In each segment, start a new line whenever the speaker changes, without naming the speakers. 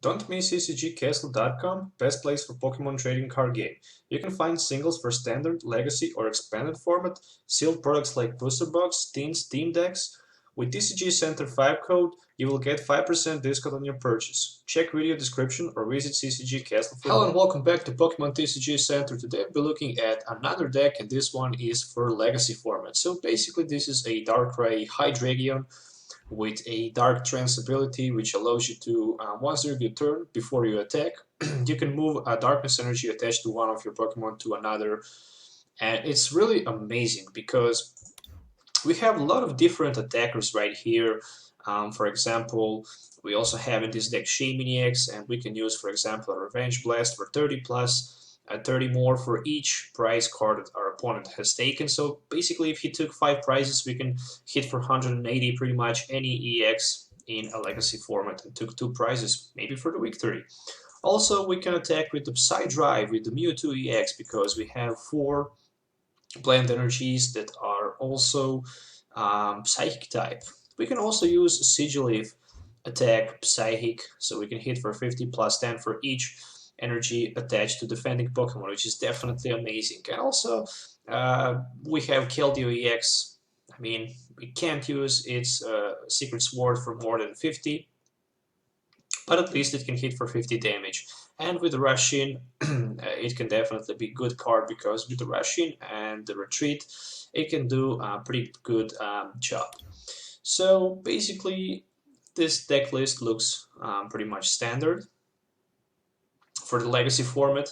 Don't miss CCGCastle.com, best place for Pokemon trading card game. You can find singles for standard, legacy or expanded format, sealed products like booster box, teams, team decks. With TCG Center 5 code, you will get 5% discount on your purchase. Check video description or visit CCG Castle for Hello and welcome back to Pokemon TCG Center. Today we'll be looking at another deck, and this one is for legacy format. So basically this is a Darkrai Hydreigon with a Dark Trance ability, which allows you to, once during your turn, before you attack, you can move a Darkness energy attached to one of your Pokemon to another. And it's really amazing because we have a lot of different attackers right here. For example, we also have in this deck Shaymin-EX, and we can use, for example, a Revenge Blast for 30 plus, 30 more for each prize card that our opponent has taken. So basically, if he took 5 prizes, we can hit for 180 pretty much any EX in a legacy format, and took 2 prizes, maybe for the victory. Also, we can attack with the Psy Drive with the Mewtwo-EX because we have 4 blend energies that are also Psychic type. We can also use Sigilyph attack Psychic, so we can hit for 50 plus 10 for each energy attached to defending Pokemon, which is definitely amazing. And also we have Keldeo-EX. I mean, we can't use its Secret Sword for more than 50, but at least it can hit for 50 damage. And with the Rush-In, it can definitely be a good card because with the Rush-In and the Retreat, it can do a pretty good job. So basically, this deck list looks pretty much standard for the legacy format.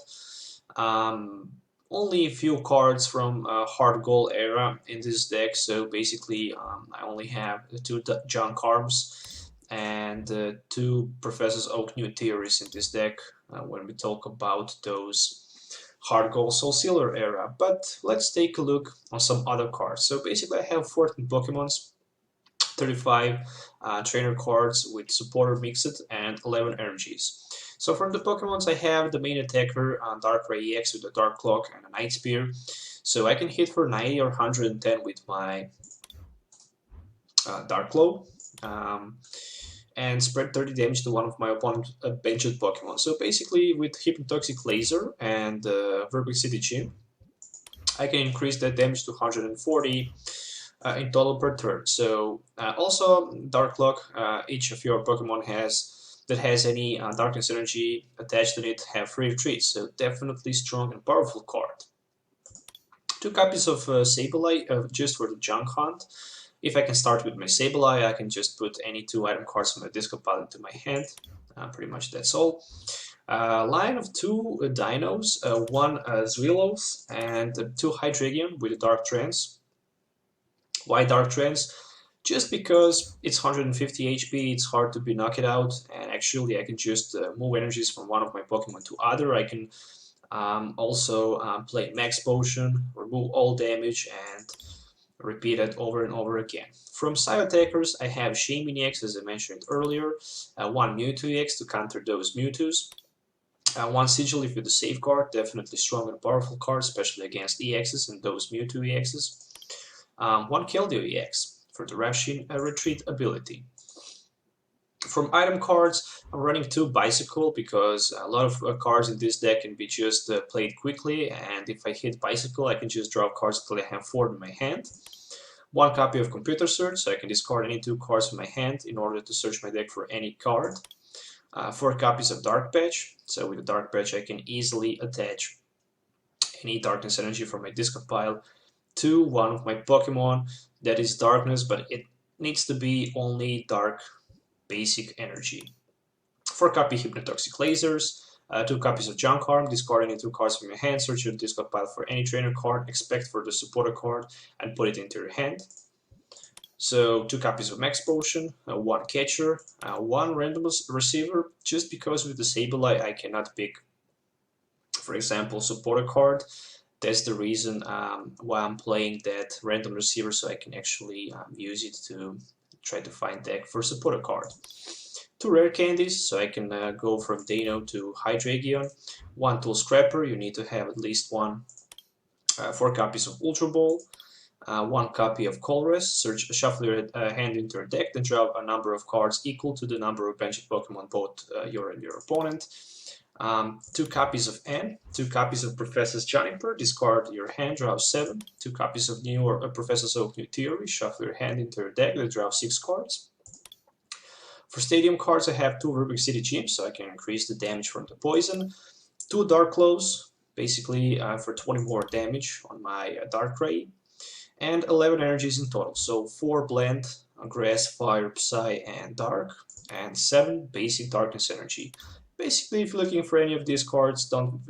Only a few cards from Hard Gold era in this deck, so basically I only have 2 Junk Arms and 2 Professor Oak New Theories in this deck when we talk about those Hard Gold Soul Silver era. But let's take a look on some other cards. So basically I have 14 Pokemons, 35 trainer cards with supporter mixed, and 11 energies. So from the Pokemons, I have the main attacker, Darkrai-EX with a Dark Clock and a Night Spear. So I can hit for 90 or 110 with my Dark Claw, and spread 30 damage to one of my opponent's benched Pokemon. So basically, with Hypnotoxic Laser and Virbank City Gym, I can increase that damage to 140 in total per turn. So also Dark Clock, each of your Pokemon that has any darkness energy attached to it have free retreats, so definitely strong and powerful card. 2 copies of Sableye just for the junk hunt. If I can start with my Sableye, I can just put any 2 item cards from my discard pile into my hand. Pretty much that's all. Line of 2 Dinos, 1 Zweilous and 2 Hydreigon with a Dark Trance. Why Dark Trance? Just because it's 150 HP, it's hard to be knocked out, and actually I can just move energies from one of my Pokemon to other. I can also play Max Potion, remove all damage, and repeat it over and over again. From side attackers, I have Shaymin-EX, as I mentioned earlier, 1 Mewtwo-EX to counter those Mewtwo's, 1 Sigilyph with a Safeguard, definitely strong and powerful card, especially against EXs and those Mewtwo-EXs, 1 Keldeo-EX for the Rush-In Retreat ability. From item cards, I'm running 2 Bicycle because a lot of cards in this deck can be just played quickly, and if I hit Bicycle, I can just draw cards until I have 4 in my hand. 1 copy of Computer Search, so I can discard any 2 cards from my hand in order to search my deck for any card. 4 copies of Dark Patch, so with the Dark Patch I can easily attach any darkness energy from my discard pile to one of my Pokemon that is darkness, but it needs to be only dark basic energy. 4 copy Hypnotoxic Lasers, 2 copies of Junk Arm, discard any 2 cards from your hand, search your discard pile for any trainer card, expect for the supporter card, and put it into your hand. So 2 copies of Max Potion, 1 Catcher, 1 Random Receiver, just because with the Sableye I cannot pick, for example, supporter card. That's the reason why I'm playing that Random Receiver, so I can actually use it to try to find deck for supporter card. 2 Rare Candies, so I can go from Deino to Hydreigon. 1 Tool Scrapper, you need to have at least 1. 4 copies of Ultra Ball, one copy of Colress, shuffle your hand into your deck, then draw a number of cards equal to the number of benched Pokemon, both your and your opponent. 2 copies of N, 2 copies of Professor Juniper, discard your hand, draw 7, 2 copies of New or Professor Oak New Theory, shuffle your hand into your deck, then draw 6 cards. For stadium cards, I have 2 Virbank City Gym, so I can increase the damage from the poison, 2 Dark Claws, basically for 20 more damage on my Darkrai, and 11 energies in total, so 4 blend, grass, fire, psy, and dark, and 7 basic darkness energy. Basically, if you're looking for any of these cards, don't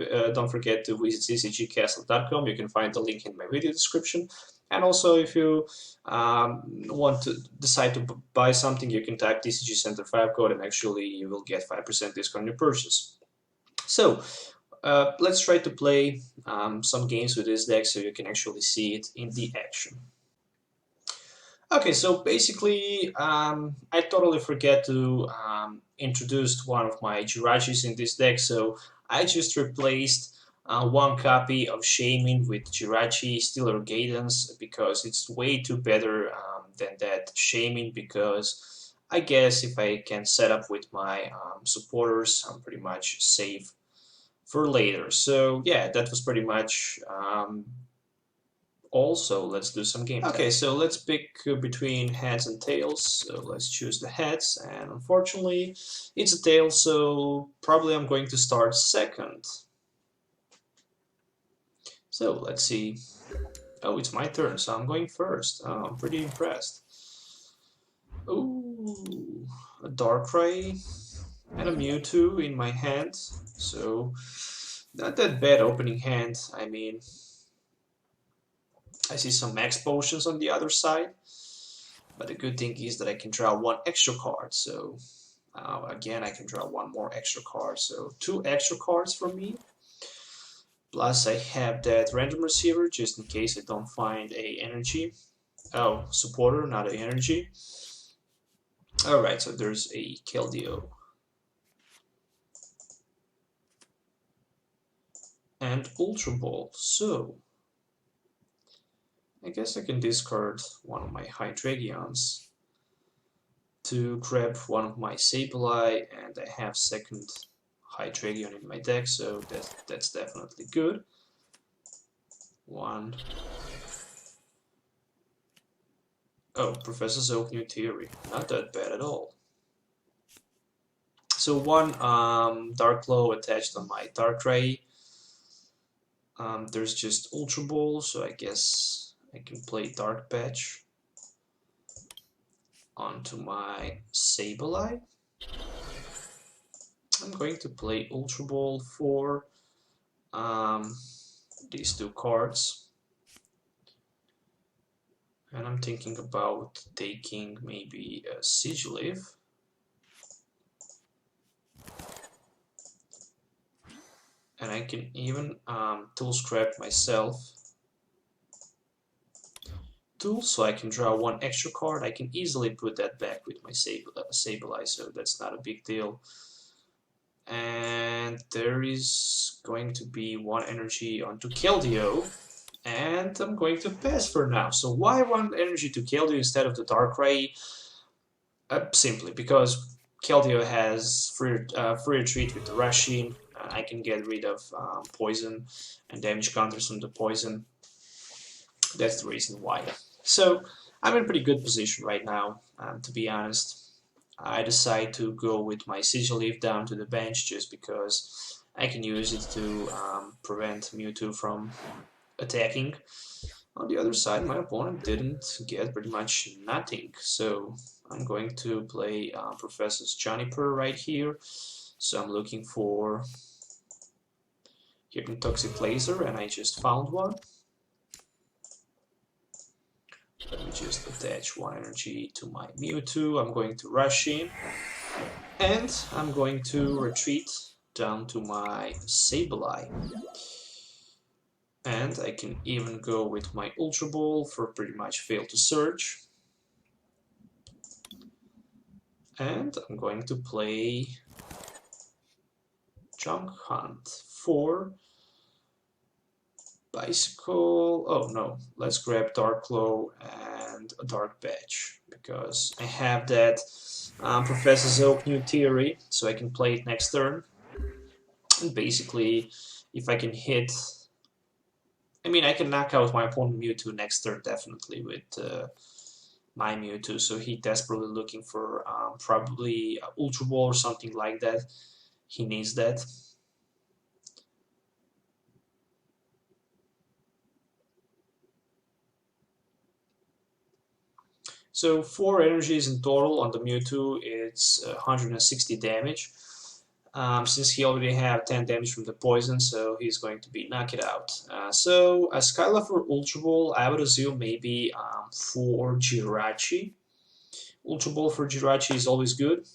forget to visit CCGCastle.com. You can find the link in my video description. And also, if you want to decide to buy something, you can type TCG Center 5 code, and actually you will get 5% discount on your purchase. So let's try to play some games with this deck so you can actually see it in the action. Okay, so basically, I totally forget to introduce one of my Jirachis in this deck, so I just replaced 1 copy of Shaman with Jirachi Stealer Guidance because it's way too better than that Shaman, because I guess if I can set up with my supporters, I'm pretty much safe for later. So yeah, that was pretty much also, let's do some game. Okay, so let's pick between heads and tails. So let's choose the heads, and unfortunately, it's a tail, so probably I'm going to start second. So let's see. Oh, it's my turn, so I'm going first. I'm pretty impressed. Ooh, a Darkrai and a Mewtwo in my hand. So not that bad opening hand. I mean, I see some Max Potions on the other side, but the good thing is that I can draw 1 extra card, so again I can draw 1 more extra card, so 2 extra cards for me. Plus I have that Random Receiver, just in case I don't find a energy. Oh, supporter, not an energy. Alright, so there's a Keldeo. And Ultra Ball, so I guess I can discard one of my Hydreigons to grab one of my Sableye, and I have second Hydreigon in my deck, so that's definitely good. 1. Oh, Professor Oak New Theory, not that bad at all. So 1 Dark Claw attached on my Darkrai. There's just Ultra Ball, so I guess I can play Dark Patch onto my Sableye. I'm going to play Ultra Ball for these 2 cards. And I'm thinking about taking maybe a Sigilyph. And I can even Tool Scrap myself. So I can draw 1 extra card. I can easily put that back with my Sableye, so that's not a big deal. And there is going to be 1 energy onto Keldeo, and I'm going to pass for now. So why 1 energy to Keldeo instead of the Darkrai? Simply because Keldeo has free retreat with the Rushing. I can get rid of poison and damage counters on the poison. That's the reason why. So I'm in a pretty good position right now, to be honest. I decide to go with my Sigilyph down to the bench just because I can use it to prevent Mewtwo from attacking. On the other side, my opponent didn't get pretty much nothing, so I'm going to play Professor Juniper right here. So I'm looking for Hypnotoxic Laser, and I just found one. Let me just attach 1 energy to my Mewtwo. I'm going to rush in, and I'm going to retreat down to my Sableye. And I can even go with my Ultra Ball for pretty much fail to search. And I'm going to play Junk Hunt for Bicycle. Oh no, let's grab Dark Claw and a Dark Patch because I have that Professor Zoak new theory, so I can play it next turn. And basically, if I can hit, I mean, I can knock out my opponent Mewtwo next turn definitely with my Mewtwo. So he desperately looking for probably Ultra Ball or something like that. He needs that. So 4 energies in total on the Mewtwo, it's 160 damage. Since he already have 10 damage from the poison, so he's going to be knocked out. So a Skyla for Ultra Ball, I would assume maybe for Jirachi. Ultra Ball for Jirachi is always good,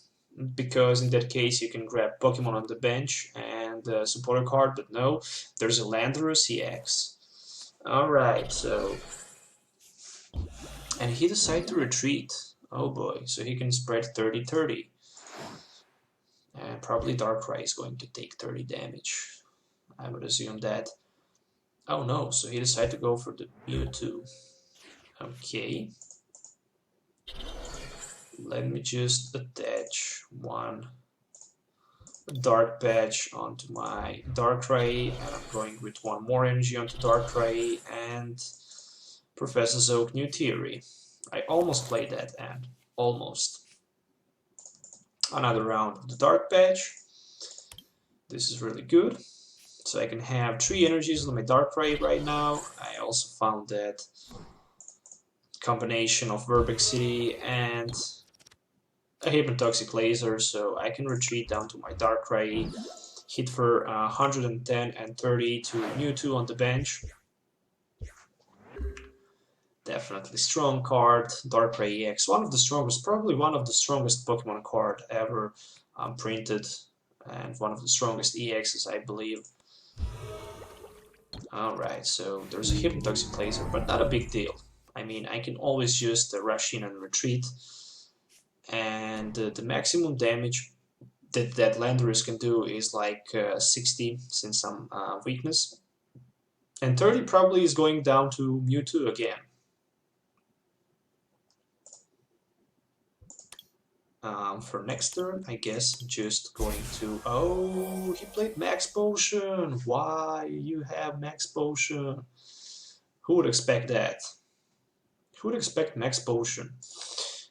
because in that case you can grab Pokemon on the bench and support a card, but no, there's a Landorus-EX. Alright, so... And he decided to retreat. Oh boy, so he can spread 30-30. And probably Darkrai is going to take 30 damage. I would assume that. Oh no, so he decided to go for the Mewtwo. Okay. Let me just attach one Dark Patch onto my Darkrai, and I'm going with one more energy onto Darkrai and Professor Zoak new theory. I almost played that and almost. Another round of the Dark Patch. This is really good. So I can have 3 energies on my Darkrai right now. I also found that combination of Virbank City and a Hypnotoxic Laser, so I can retreat down to my Darkrai, hit for 110 and 30 to Mewtwo on the bench. Definitely strong card. Darkrai-EX, one of the strongest, probably one of the strongest Pokemon card ever printed, and one of the strongest EXs, I believe. Alright, so there's a Hypnotoxic Laser, but not a big deal. I mean, I can always just rush in and retreat, and the maximum damage that Landorus can do is like 60, since I'm weakness, and 30 probably is going down to Mewtwo again. For next turn, I guess just going to... Oh, he played Max Potion! Why you have Max Potion? Who would expect that? Who would expect Max Potion?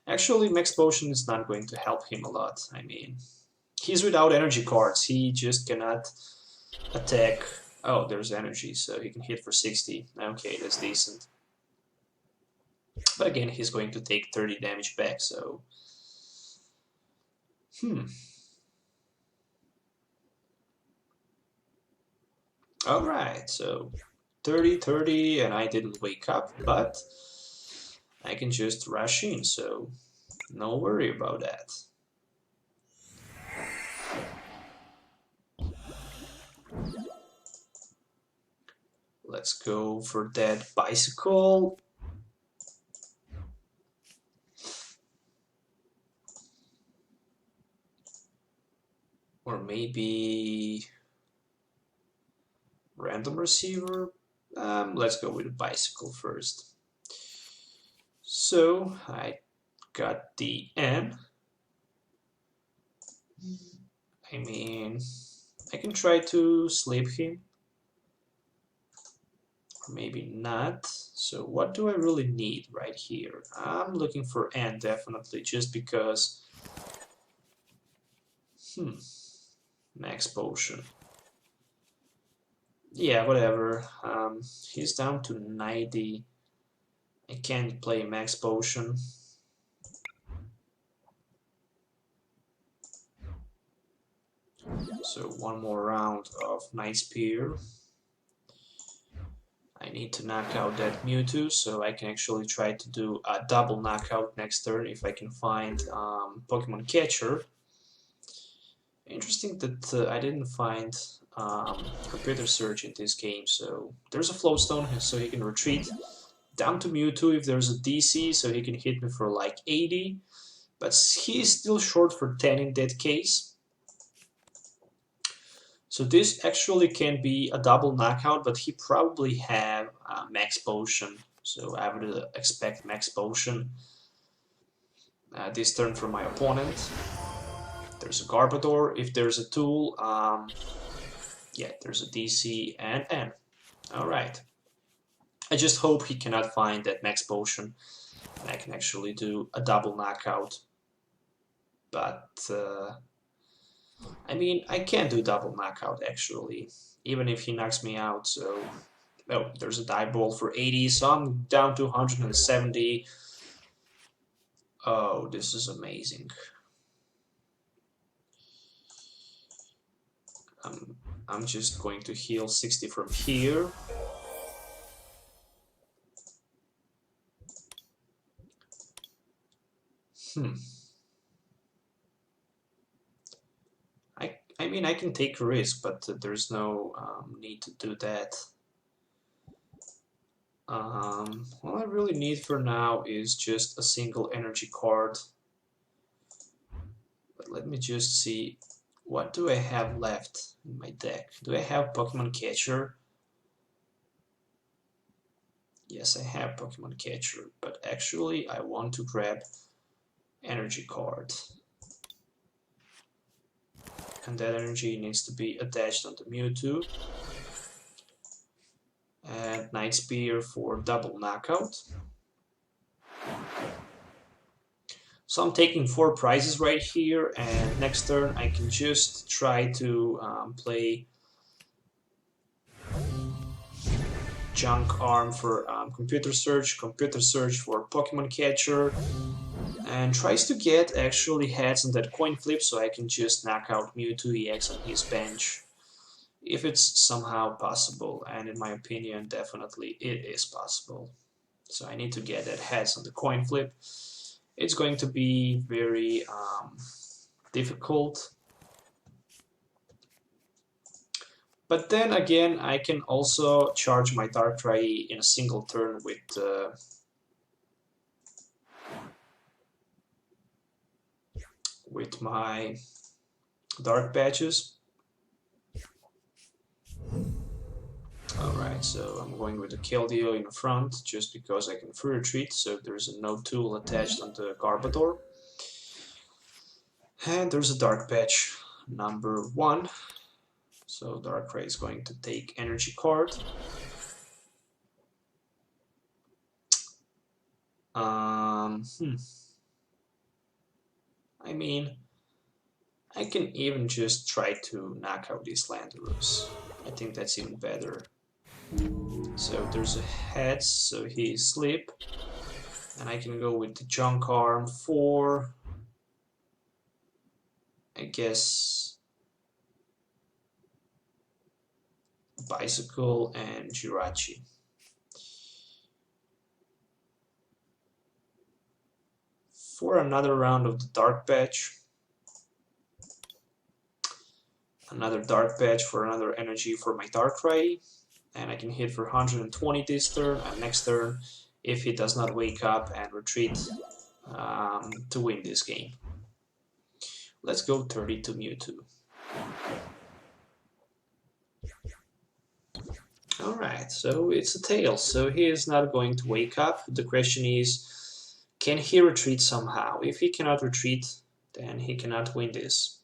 Actually, Max Potion is not going to help him a lot. I mean, he's without energy cards. He just cannot attack. Oh, there's energy, so he can hit for 60. Okay, that's decent. But again, he's going to take 30 damage back, so... Alright, so 30-30, and I didn't wake up, but I can just rush in, so no worry about that. Let's go for that Bicycle. Or maybe Random Receiver. Let's go with a Bicycle first. So I got the N. I mean, I can try to sleep him. Or maybe not. So what do I really need right here? I'm looking for N definitely, just because... Max Potion. Yeah, whatever. He's down to 90. I can't play Max Potion. So one more round of Night Spear. I need to knock out that Mewtwo, so I can actually try to do a double knockout next turn if I can find Pokemon Catcher. Interesting that I didn't find Computer Search in this game, so there's a Float Stone, so he can retreat down to Mewtwo if there's a DC, so he can hit me for like 80, but he's still short for 10 in that case. So this actually can be a double knockout, but he probably have Max Potion. So I would expect Max Potion this turn from my opponent. There's a Garbodor. If there's a tool, yeah, there's a DC and N. Alright. I just hope he cannot find that Max Potion and I can actually do a double knockout. But I mean, I can do double knockout actually, even if he knocks me out. So, oh, there's a dive ball for 80, so I'm down to 170. Oh, this is amazing. I'm just going to heal 60 from here. I mean, I can take a risk, but there's no need to do that. All I really need for now is just a single energy card. But let me just see, what do I have left in my deck? Do I have Pokemon Catcher? Yes, I have Pokemon Catcher, but actually I want to grab energy card. And that energy needs to be attached on the Mewtwo. And Night Spear for double knockout. So I'm taking 4 prizes right here, and next turn I can just try to play Junk Arm for Computer Search for Pokemon Catcher, and tries to get actually heads on that coin flip so I can just knock out Mewtwo-EX on his bench. If it's somehow possible, and in my opinion definitely it is possible. So I need to get that heads on the coin flip. It's going to be very difficult. But then again, I can also charge my Darkrai in a single turn with my Dark Patches. Alright, so I'm going with the Keldeo in the front, just because I can free retreat, so there's no tool attached on the Garbodor. And there's a Dark Patch number 1. So Darkrai is going to take energy card. I mean, I can even just try to knock out these Landorus. I think that's even better. So there's a heads, so he is sleep. And I can go with the Junk Arm for, I guess, Bicycle and Jirachi. For another round of the Dark Patch. Another Dark Patch for another energy for my Darkrai. And I can hit for 120 this turn, and next turn, if he does not wake up and retreat, to win this game. Let's go 30 to Mewtwo. Alright, so it's a tail, so he is not going to wake up. The question is, can he retreat somehow? If he cannot retreat, then he cannot win this.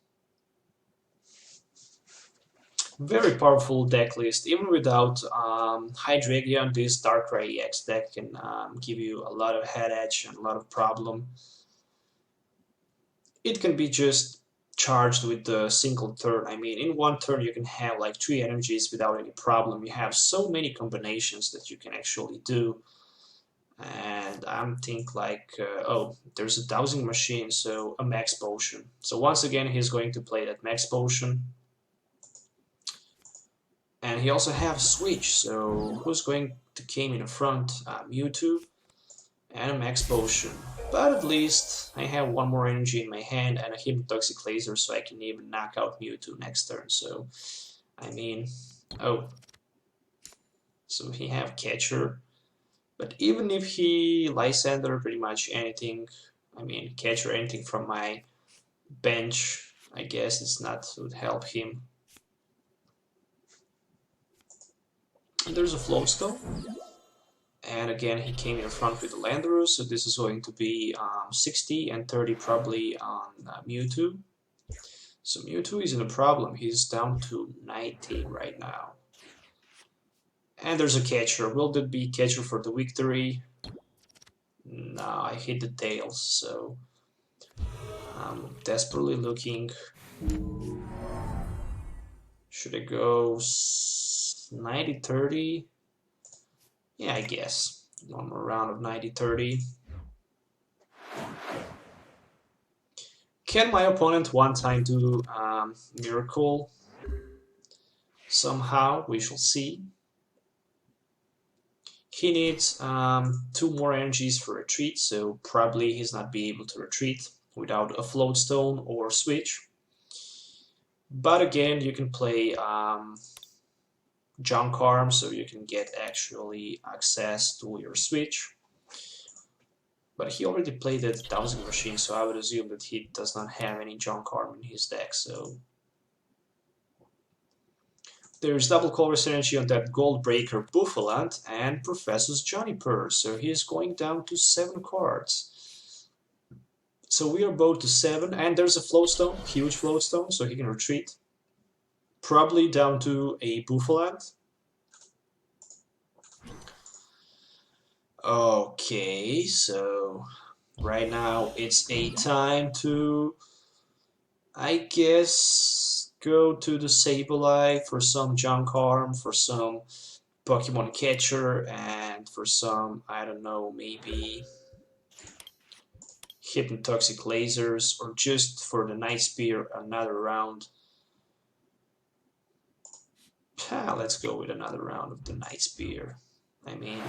Very powerful deck list. Even without Hydreigon, this Darkrai-EX deck can give you a lot of head edge and a lot of problem. It can be just charged with a single turn. I mean, in one turn you can have like 3 energies without any problem. You have so many combinations that you can actually do. And I'm thinking like, oh, there's a dowsing machine, so a Max Potion. So once again, he's going to play that Max Potion. And he also has Switch, so who's going to came in the front? Mewtwo and a Max Potion. But at least I have 1 more energy in my hand and a Hypnotoxic Laser, so I can even knock out Mewtwo next turn. So, I mean, oh. So he have Catcher. But even if he Lysander pretty much anything, I mean, Catcher anything from my bench, I guess it's not would help him. There's a Floatstone. And again, he came in front with the Landorus, so this is going to be 60 and 30 probably on Mewtwo. So Mewtwo isn't a problem, he's down to 90 right now. And there's a catcher. Will that be catcher for the victory? No, I hit the tails, so I'm desperately looking. Should I go 90-30? Yeah, I guess. One more round of 90-30. Can my opponent one time do Miracle? Somehow, we shall see. He needs 2 more energies for retreat, so probably he's not be able to retreat without a Floatstone or switch. But again, you can play Junk Arm, so you can get actually access to your switch. But he already played that Dowsing Machine, so I would assume that he does not have any Junk Arm in his deck. So there's double Colress energy on that Gold Breaker Buffalant and Professor Juniper, so he's going down to 7 cards. So we are both to 7, and there's a Floatstone, huge Floatstone, so he can retreat. Probably down to a Buffalant. Okay, so right now it's a time to, I guess, go to the Sableye for some Junk Arm, for some Pokemon Catcher, and for some, I don't know, maybe Hypnotoxic Lasers, or just for the Night Spear another round. Let's go with another round of the Night Spear. I mean,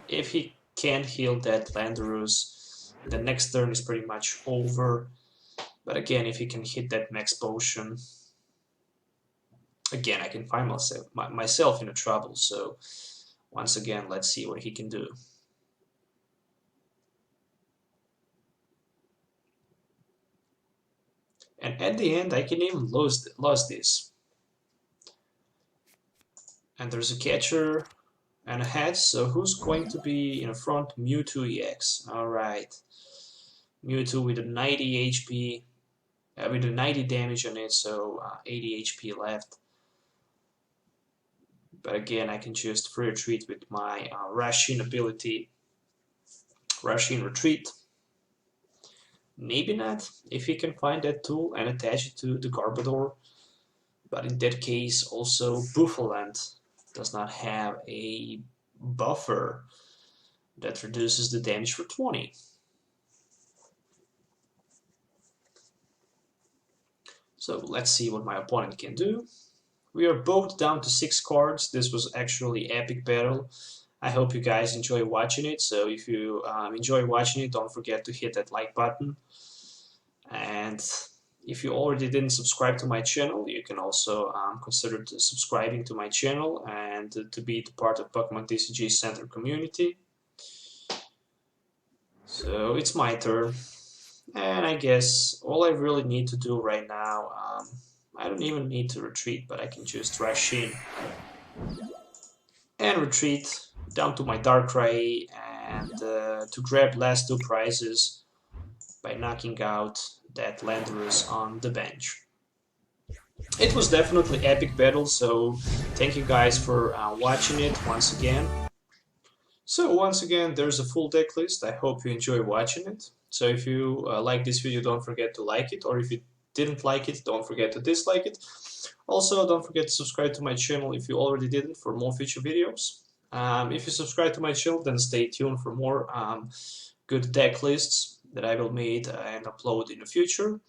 if he can't heal that Landorus, the next turn is pretty much over. But again, if he can hit that Max Potion, again, I can find myself in a trouble. So once again, let's see what he can do. And at the end, I can even lose this. And there's a catcher and a head, so who's going to be in front? Mewtwo-EX. Alright. Mewtwo with a 90 HP, with a 90 damage on it, so 80 HP left. But again, I can just free retreat with my Rush-In ability. Rush-In retreat. Maybe not, if he can find that tool and attach it to the Garbodor. But in that case, also Buffalant does not have a buffer that reduces the damage for 20. So let's see what my opponent can do. We are both down to 6 cards. This was actually epic battle. I hope you guys enjoy watching it. So if you enjoy watching it, don't forget to hit that like button. And if you already didn't subscribe to my channel, you can also consider subscribing to my channel and to be part of Pokemon TCG Center community. So it's my turn, and I guess all I really need to do right now, I don't even need to retreat, but I can just rush in and retreat down to my Darkrai and to grab last 2 prizes by knocking out that Landorus on the bench. It was definitely epic battle, so thank you guys for watching it once again. So once again, there's a full deck list. I hope you enjoy watching it. So if you like this video, don't forget to like it, or if you didn't like it, don't forget to dislike it. Also, don't forget to subscribe to my channel if you already didn't, for more future videos. If you subscribe to my channel, then stay tuned for more good deck lists that I will make and upload in the future.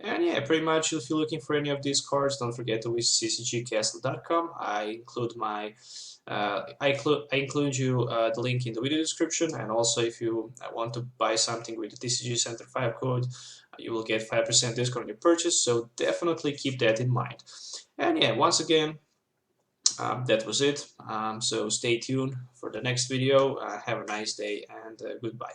And yeah, pretty much if you're looking for any of these cards, don't forget to visit CCGCastle.com. I include my I include you the link in the video description, and also if you want to buy something with the TCG Center 5 code, you will get 5% discount on your purchase, so definitely keep that in mind. And yeah, once again, that was it. So stay tuned for the next video. Have a nice day, and goodbye.